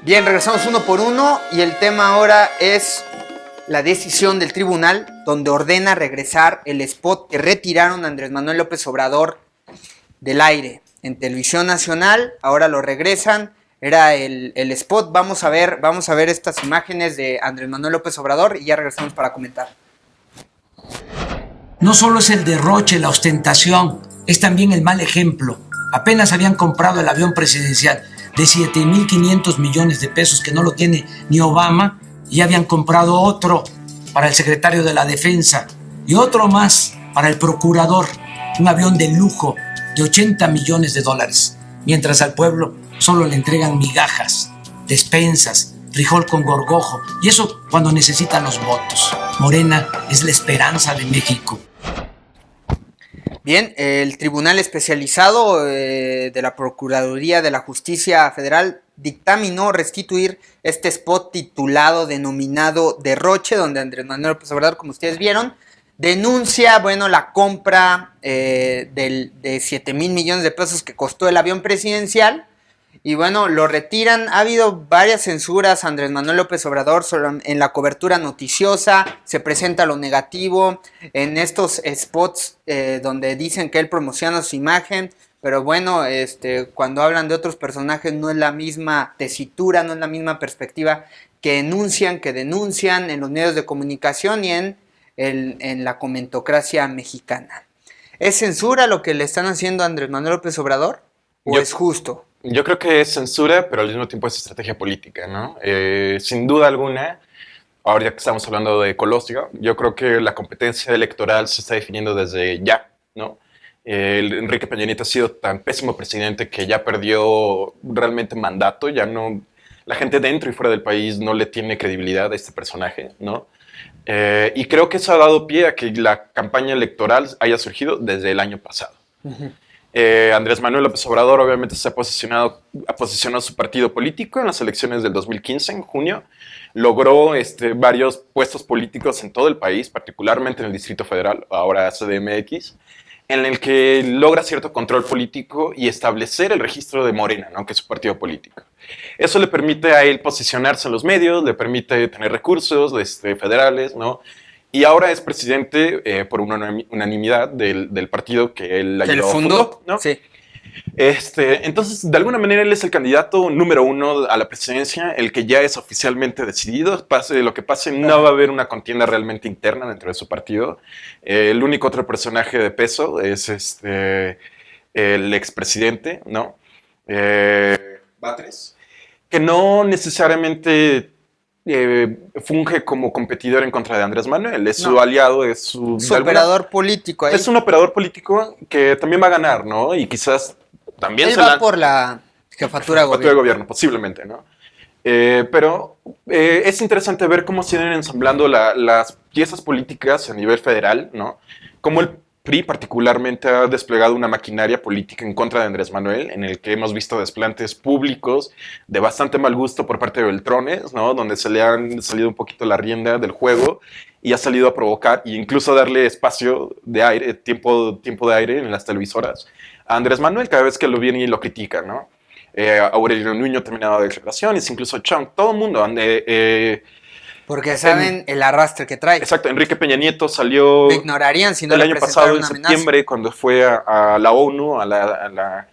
Bien, regresamos uno por uno y el tema ahora es la decisión del tribunal donde ordena regresar el spot que retiraron a Andrés Manuel López Obrador del aire en Televisión Nacional. Ahora lo regresan, era el spot. Vamos a ver estas imágenes de Andrés Manuel López Obrador y ya regresamos para comentar. No solo es el derroche, la ostentación, es también el mal ejemplo. Apenas habían comprado el avión presidencial de 7,500 millones de pesos que no lo tiene ni Obama, y ya habían comprado otro para el secretario de la Defensa y otro más para el procurador, un avión de lujo de 80 millones de dólares, mientras al pueblo solo le entregan migajas, despensas, frijol con gorgojo, y eso cuando necesitan los votos. Morena es la esperanza de México. Bien, el Tribunal Especializado de la Procuraduría de la Justicia Federal dictaminó restituir este spot denominado Derroche, donde Andrés Manuel López Obrador, como ustedes vieron, denuncia, la compra de 7,000 millones de pesos que costó el avión presidencial. Y lo retiran. Ha habido varias censuras a Andrés Manuel López Obrador en la cobertura noticiosa, se presenta lo negativo, en estos spots donde dicen que él promociona su imagen, pero cuando hablan de otros personajes no es la misma tesitura, no es la misma perspectiva que denuncian en los medios de comunicación y en la comentocracia mexicana. ¿Es censura lo que le están haciendo a Andrés Manuel López Obrador o es justo? Yo creo que es censura, pero al mismo tiempo es estrategia política, ¿no? Sin duda alguna, ahora que estamos hablando de Colosio, yo creo que la competencia electoral se está definiendo desde ya, ¿no? Enrique Peña Nieto ha sido tan pésimo presidente que ya perdió realmente mandato, ya no, la gente dentro y fuera del país no le tiene credibilidad a este personaje, ¿no? Y creo que eso ha dado pie a que la campaña electoral haya surgido desde el año pasado. Uh-huh. Andrés Manuel López Obrador obviamente ha posicionado su partido político en las elecciones del 2015, en junio. Logró varios puestos políticos en todo el país, particularmente en el Distrito Federal, ahora CDMX, en el que logra cierto control político y establecer el registro de Morena, ¿no? Que es su partido político. Eso le permite a él posicionarse en los medios, le permite tener recursos federales, ¿no? Y ahora es presidente por una unanimidad del partido que él fundó, ¿no? Sí. Entonces, de alguna manera, él es el candidato número 1 a la presidencia, el que ya es oficialmente decidido. Pase lo que pase, no va a haber una contienda realmente interna dentro de su partido. El único otro personaje de peso es el expresidente, ¿no? Batres, que no necesariamente funge como competidor en contra de Andrés Manuel, es su aliado, es su operador político. Es un operador político que también va a ganar, ¿no? Y quizás también él va por la jefatura de gobierno, posiblemente, ¿no? Pero es interesante ver cómo se vienen ensamblando las piezas políticas a nivel federal, ¿no? Cómo el PRI particularmente ha desplegado una maquinaria política en contra de Andrés Manuel, en el que hemos visto desplantes públicos de bastante mal gusto por parte de Beltrones, ¿no? Donde se le han salido un poquito la rienda del juego y ha salido a provocar e incluso darle espacio de aire, tiempo de aire en las televisoras a Andrés Manuel cada vez que lo viene y lo critica, ¿no? Aurelio Nuño terminaba declaraciones, incluso Chong, todo el mundo. Porque saben el arrastre que trae. Exacto, Enrique Peña Nieto salió... Lo ignorarían si no el le año pasado, en septiembre, cuando fue a la ONU, a la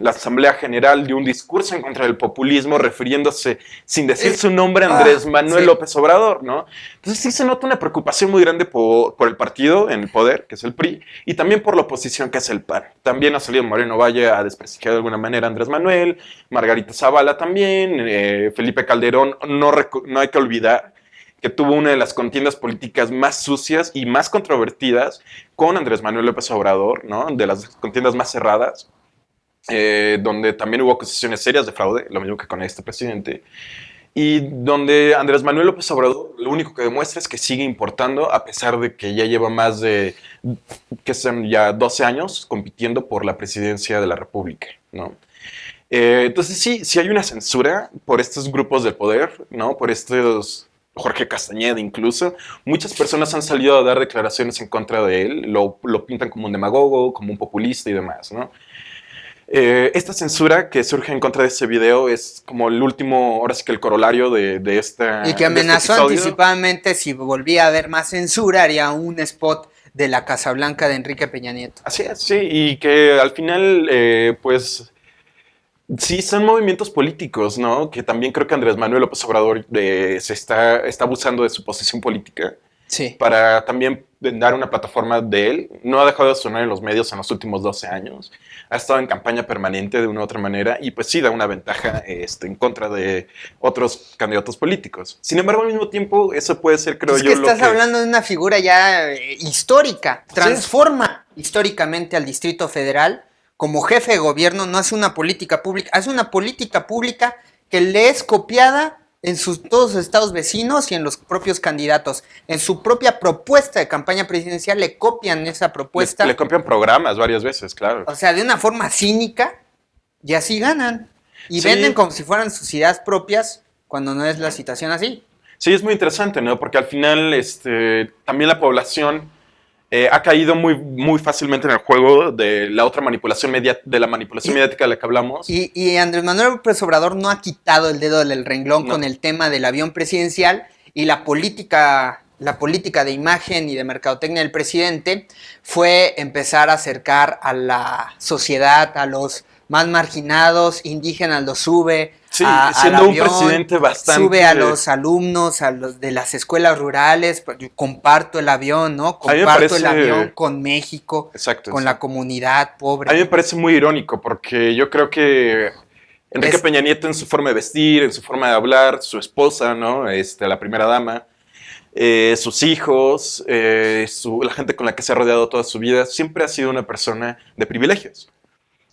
Asamblea General, dio un discurso en contra del populismo, refiriéndose, sin decir su nombre, a Andrés Manuel López Obrador, ¿no? Entonces sí se nota una preocupación muy grande por el partido en el poder, que es el PRI, y también por la oposición, que es el PAN. También ha salido Moreno Valle a desprestigiar de alguna manera a Andrés Manuel, Margarita Zavala también, Felipe Calderón, no hay que olvidar que tuvo una de las contiendas políticas más sucias y más controvertidas con Andrés Manuel López Obrador, ¿no? De las contiendas más cerradas, donde también hubo acusaciones serias de fraude, lo mismo que con este presidente, y donde Andrés Manuel López Obrador lo único que demuestra es que sigue importando, a pesar de que ya lleva más de, que son ya 12 años compitiendo por la presidencia de la República, ¿no? Entonces sí hay una censura por estos grupos del poder, ¿no? Por estos... Jorge Castañeda incluso, muchas personas han salido a dar declaraciones en contra de él, lo pintan como un demagogo, como un populista y demás, ¿no? Esta censura que surge en contra de ese video es como el último, ahora sí que el corolario de esta. Y que amenazó anticipadamente si volvía a haber más censura, haría un spot de la Casa Blanca de Enrique Peña Nieto. Así es, sí, y que al final, pues, sí, son movimientos políticos, ¿no? Que también creo que Andrés Manuel López Obrador se está abusando de su posición política. Sí. Para también dar una plataforma de él. No ha dejado de sonar en los medios en los últimos 12 años. Ha estado en campaña permanente de una u otra manera y pues sí da una ventaja en contra de otros candidatos políticos. Sin embargo, al mismo tiempo, eso puede ser, creo yo, que estás hablando de una figura ya histórica. Transforma históricamente al Distrito Federal como jefe de gobierno. No hace una política pública, hace una política pública que le es copiada en todos sus estados vecinos y en los propios candidatos. En su propia propuesta de campaña presidencial le copian esa propuesta. Le copian programas varias veces, claro. O sea, de una forma cínica, y así ganan. Y venden como si fueran sus ideas propias, cuando no es la situación así. Sí, es muy interesante, ¿no? Porque al final también la población ha caído muy, muy fácilmente en el juego de la otra manipulación mediática de la que hablamos. Y Andrés Manuel López Obrador no ha quitado el dedo del renglón con el tema del avión presidencial, y la política de imagen y de mercadotecnia del presidente fue empezar a acercar a la sociedad, a los más marginados, indígenas los sube. Sí, siendo un presidente bastante... Sube a los alumnos, a los de las escuelas rurales, comparto el avión, ¿no? Comparto el avión con México, exacto, con la comunidad pobre. A mí me parece muy irónico porque yo creo que Enrique Peña Nieto, en su forma de vestir, en su forma de hablar, su esposa, ¿no? La primera dama, sus hijos, la gente con la que se ha rodeado toda su vida, siempre ha sido una persona de privilegios.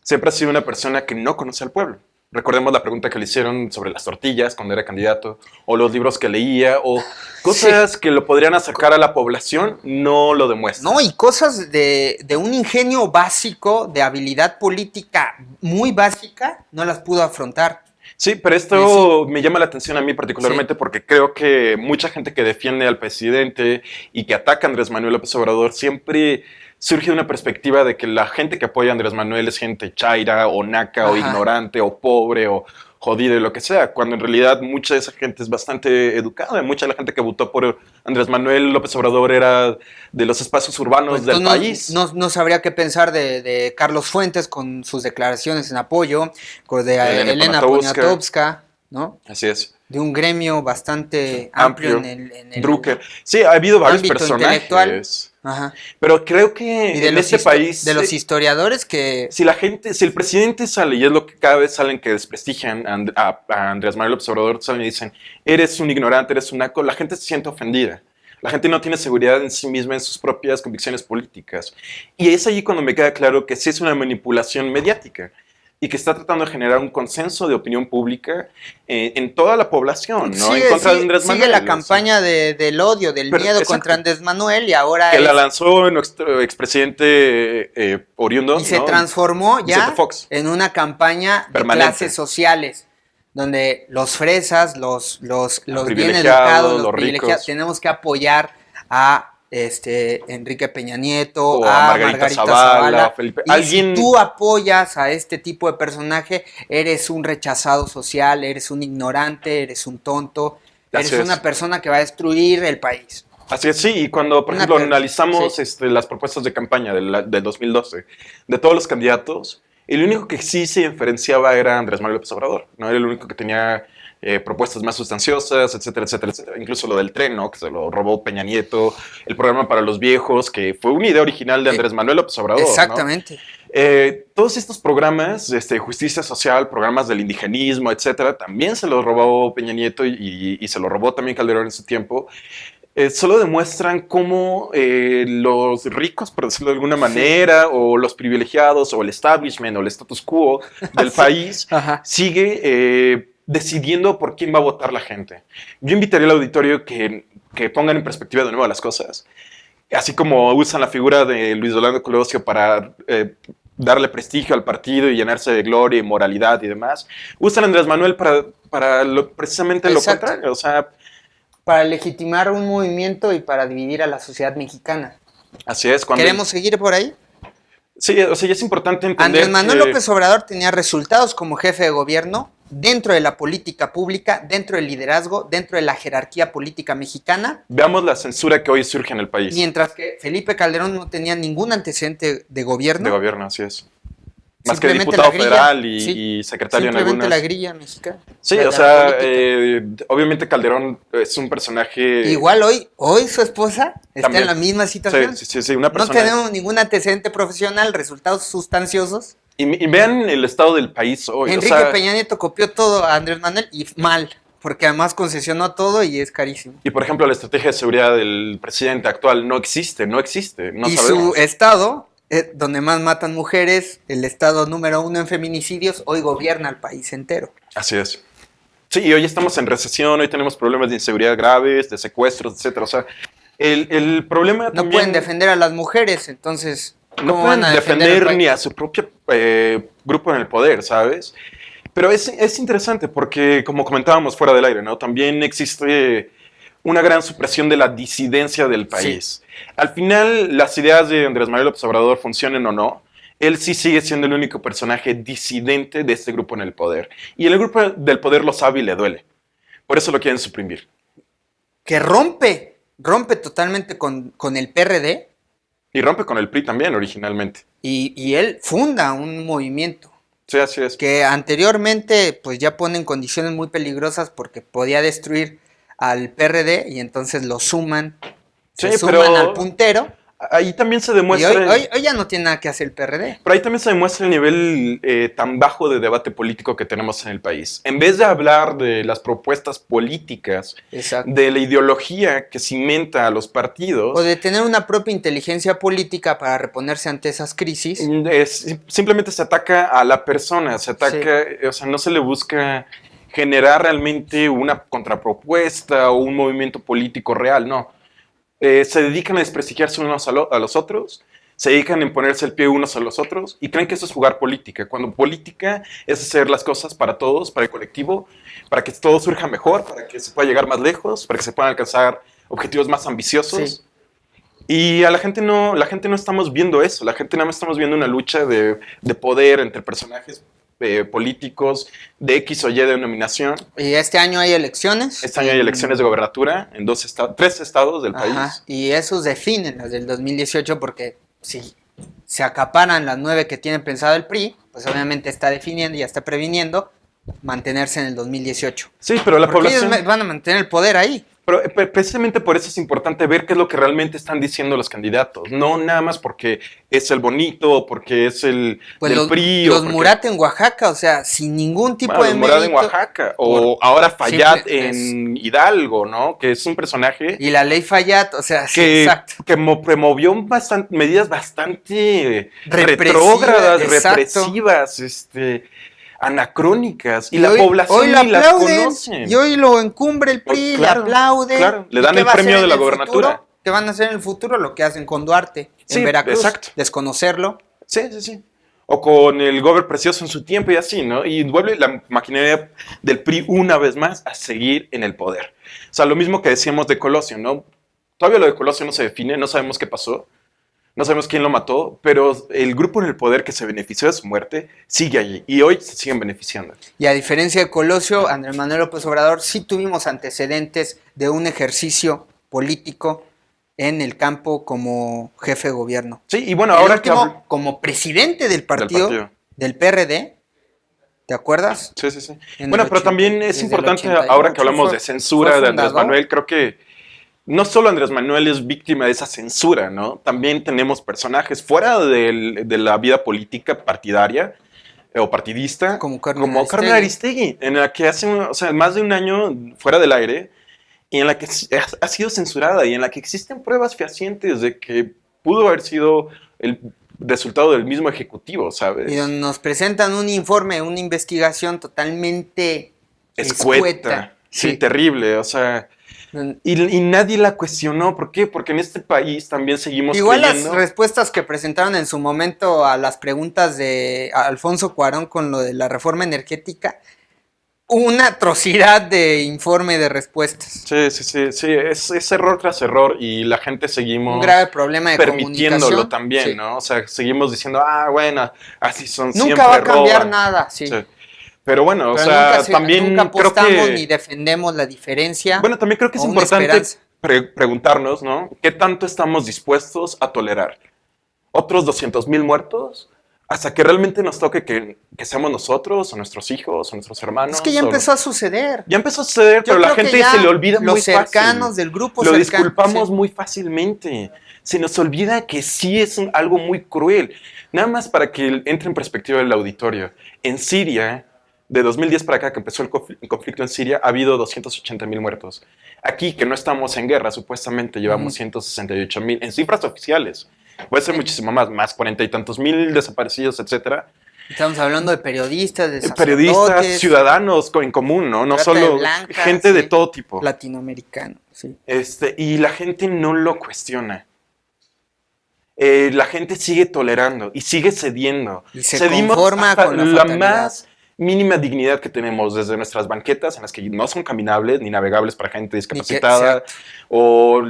Siempre ha sido una persona que no conoce al pueblo. Recordemos la pregunta que le hicieron sobre las tortillas cuando era candidato, o los libros que leía, o cosas que lo podrían acercar a la población, no lo demuestran. No, y cosas de un ingenio básico, de habilidad política muy básica, no las pudo afrontar. Sí, pero esto me llama la atención a mí particularmente porque creo que mucha gente que defiende al presidente y que ataca a Andrés Manuel López Obrador siempre surge una perspectiva de que la gente que apoya a Andrés Manuel es gente chaira o naca o ignorante o pobre o jodida y lo que sea, cuando en realidad mucha de esa gente es bastante educada. Mucha de la gente que votó por Andrés Manuel López Obrador era de los espacios urbanos del país. No sabría qué pensar de Carlos Fuentes con sus declaraciones en apoyo, de Elena Poniatowska, ¿no? Así es. De un gremio bastante amplio en el Drucker. Sí, ha habido varios personajes. Ajá. Pero creo que en este país... De los historiadores que... Si el presidente sale, y es lo que cada vez salen que desprestigian a Andrés Manuel López Obrador, salen y dicen, eres un ignorante, eres un naco, la gente se siente ofendida. La gente no tiene seguridad en sí misma, en sus propias convicciones políticas. Y es allí cuando me queda claro que sí es una manipulación mediática y que está tratando de generar un consenso de opinión pública en toda la población, ¿no? En contra de Andrés Manuel. Sigue la campaña del odio, del miedo contra Andrés Manuel, y ahora que la lanzó nuestro expresidente oriundo. Y se transformó ya en una campaña permanente de clases sociales, donde los fresas, los bien educados, los privilegiados, tenemos que apoyar a Enrique Peña Nieto, o a Margarita Zavala, Felipe. Y si tú apoyas a este tipo de personaje, eres un rechazado social, eres un ignorante, eres un tonto, eres una persona que va a destruir el país. Así es, sí, y cuando, por ejemplo, analizamos las propuestas de campaña del 2012 de todos los candidatos, el único que sí se diferenciaba era Andrés Manuel López Obrador, ¿no? Era el único que tenía propuestas más sustanciosas, etcétera, etcétera, etcétera. Incluso lo del tren, ¿no? Que se lo robó Peña Nieto, el programa para los viejos, que fue una idea original de Andrés Manuel López Obrador. Exactamente. ¿No? Todos estos programas, justicia social, programas del indigenismo, etcétera, también se los robó Peña Nieto y se lo robó también Calderón en su tiempo. Solo demuestran cómo los ricos, por decirlo de alguna manera, o los privilegiados, o el establishment, o el status quo del país, sigue decidiendo por quién va a votar la gente. Yo invitaría al auditorio que pongan en perspectiva de nuevo las cosas. Así como usan la figura de Luis Donaldo Colosio para darle prestigio al partido y llenarse de gloria y moralidad y demás, usan a Andrés Manuel para precisamente lo contrario. O sea, para legitimar un movimiento y para dividir a la sociedad mexicana. Así es. ¿Queremos seguir por ahí? Sí, o sea, ya es importante entender Andrés Manuel que López Obrador tenía resultados como jefe de gobierno dentro de la política pública, dentro del liderazgo, dentro de la jerarquía política mexicana, veamos la censura que hoy surge en el país. mientras que Felipe Calderón no tenía ningún antecedente de gobierno. De gobierno, así es. Más que Simplemente diputado la grilla, federal sí, y secretario en simplemente algunas. la grilla mexicana. Sí, de o la sea, política. obviamente Calderón es un personaje... Igual hoy su esposa está También. en la misma situación. Sí, una No persona... tenemos ningún antecedente profesional, resultados sustanciosos. Y vean el estado del país hoy. Enrique o sea, Peña Nieto copió todo a Andrés Manuel y mal, porque además concesionó todo y es carísimo. y por ejemplo, la estrategia de seguridad del presidente actual no existe. No Y sabemos. su estado, donde más matan mujeres, el estado número 1 en feminicidios, hoy gobierna al país entero. Así es. Sí, y hoy estamos en recesión, hoy tenemos problemas de inseguridad graves, de secuestros, etcétera. O sea, el problema No también... pueden defender a las mujeres, entonces, No ¿cómo pueden van a defender el país? ni a su propio grupo en el poder, ¿sabes? Pero es interesante porque, como comentábamos fuera del aire, ¿no? También existe una gran supresión de la disidencia del país. Al final, las ideas de Andrés Manuel López Obrador funcionen o no, él sí sigue siendo el único personaje disidente de este grupo en el poder. Y el grupo del poder lo sabe y le duele. Por eso lo quieren suprimir. Que rompe totalmente con el PRD Y rompe con el PRI también, originalmente. y él funda un movimiento Sí, así es. que anteriormente pues ya pone en condiciones muy peligrosas porque podía destruir al PRD y entonces lo suman, se Sí, suman pero al puntero ahí también se y demuestra... hoy ya no tiene nada que hacer el PRD. Pero ahí también se demuestra el nivel tan bajo de debate político que tenemos en el país. En vez de hablar de las propuestas políticas, Exacto. de la ideología que cimenta a los partidos, O de tener una propia inteligencia política para reponerse ante esas crisis. simplemente se ataca a la persona, se ataca, o sea, no se le busca generar realmente una contrapropuesta o un movimiento político real, no. Se dedican a desprestigiarse unos a los otros, se dedican a ponerse el pie unos a los otros y creen que eso es jugar política, cuando política es hacer las cosas para todos, para el colectivo, para que todo surja mejor, para que se pueda llegar más lejos, para que se puedan alcanzar objetivos más ambiciosos. Sí. Y a la gente no estamos viendo eso, la gente nada más estamos viendo una lucha de poder entre personajes políticos de X o Y denominación. Y este año hay elecciones. Este año hay elecciones de gobernatura en 3 estados del país. Ajá, y esos definen las del 2018 porque si se acaparan las 9 que tiene pensado el PRI, pues obviamente está definiendo y ya está previniendo mantenerse en el 2018. Sí, pero la Porque población... ellos van a mantener el poder ahí. Pero precisamente por eso es importante ver qué es lo que realmente están diciendo los candidatos. No nada más porque es el bonito, o porque es el Pues del los, PRI. los o porque, Murat en Oaxaca, o sea, sin ningún tipo bueno, de los Morado mérito. en Oaxaca. O ahora Fayad simple- en Hidalgo, ¿no? Que es un personaje Y la ley Fayad, o sea, sí, que, exacto. que promovió medidas bastante Represivas, retrógradas, exacto. represivas, anacrónicas. Y la hoy, población hoy la ni las aplauden, conocen. y hoy lo encumbre el PRI, Claro, le aplaude. claro, le ¿Y dan qué el va a premio hacer de en la el gobernatura. futuro? ¿Qué van a hacer en el futuro? Lo que hacen con Duarte Sí, en Veracruz, exacto. desconocerlo. Sí. O con el Gober Precioso en su tiempo y así, ¿no? Y vuelve la maquinaria del PRI una vez más a seguir en el poder. O sea, lo mismo que decíamos de Colosio, ¿no? Todavía lo de Colosio no se define, no sabemos qué pasó, no sabemos quién lo mató, pero el grupo en el poder que se benefició de su muerte sigue allí y hoy se siguen beneficiando. Y a diferencia de Colosio, Andrés Manuel López Obrador sí tuvimos antecedentes de un ejercicio político en el campo como jefe de gobierno. Sí, y bueno, El ahora último, como presidente del partido, del PRD, ¿te acuerdas? Sí. En Bueno, el pero 80, también es desde el importante, 88 ahora que hablamos fue- de censura fue de Andrés fundador. Manuel, creo que no solo Andrés Manuel es víctima de esa censura, ¿no? También tenemos personajes fuera de la vida política partidaria o partidista, Como Carmen Carmen Aristegui, en la que hace más de un año fuera del aire y en la que ha sido censurada y en la que existen pruebas fehacientes de que pudo haber sido el resultado del mismo ejecutivo, ¿sabes? Y donde nos presentan un informe, una investigación totalmente Escueta. Sí, terrible, o sea... Y nadie la cuestionó. ¿Por qué? Porque en este país también seguimos Igual creyendo... las respuestas que presentaron en su momento a las preguntas de Alfonso Cuarón con lo de la reforma energética, una atrocidad de informe de respuestas. Sí, es error tras error y la gente seguimos Un grave problema de permitiéndolo comunicación. también, Sí. ¿no? O sea, seguimos diciendo, bueno, así son, Nunca siempre va a cambiar roban. nada, sí. Sí. Pero bueno, Pero o sea, nunca, también nunca creo apostamos que... ni defendemos la diferencia. Bueno, también creo que es o una importante esperanza. preguntarnos, ¿no? ¿Qué tanto estamos dispuestos a tolerar? ¿Otros 200,000 muertos? Hasta que realmente nos toque que seamos nosotros, o nuestros hijos, o nuestros hermanos. Es que ya empezó a suceder. Ya empezó a suceder, Yo pero la creo que gente ya se le olvida muy los fácil. cercanos del grupo Lo cercano, disculpamos sí. muy fácilmente. Se nos olvida que sí es algo muy cruel. Nada más para que entre en perspectiva el auditorio. En Siria, de 2010 para acá, que empezó el conflicto en Siria, ha habido 280,000 muertos. Aquí, que no estamos en guerra, supuestamente llevamos 168,000 en cifras oficiales. Puede ser muchísimo más 40 y tantos mil desaparecidos, etcétera. Estamos hablando de periodistas, de Periodistas, sacerdotes, ciudadanos en común, ¿no? No trata de solo blancas, gente de sí. todo tipo. latinoamericanos, sí. Y la gente no lo cuestiona. La gente sigue tolerando y sigue cediendo. Y se Cedimos conforma hasta con la la fatalidad. más mínima dignidad que tenemos, desde nuestras banquetas, en las que no son caminables ni navegables para gente discapacitada, exacto. o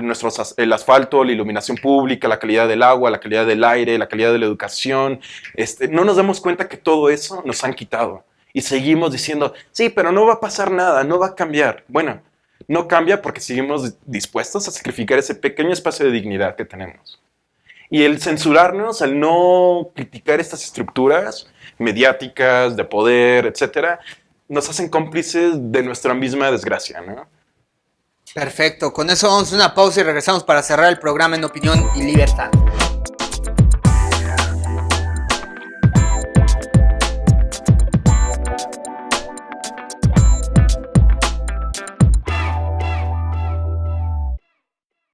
el asfalto, la iluminación pública, la calidad del agua, la calidad del aire, la calidad de la educación. No nos damos cuenta que todo eso nos han quitado. Y seguimos diciendo, sí, pero no va a pasar nada, no va a cambiar. Bueno, no cambia porque seguimos dispuestos a sacrificar ese pequeño espacio de dignidad que tenemos. Y el censurarnos, el no criticar estas estructuras mediáticas, de poder, etcétera, nos hacen cómplices de nuestra misma desgracia, ¿no? Perfecto, con eso vamos a una pausa y regresamos para cerrar el programa en Opinión y Libertad.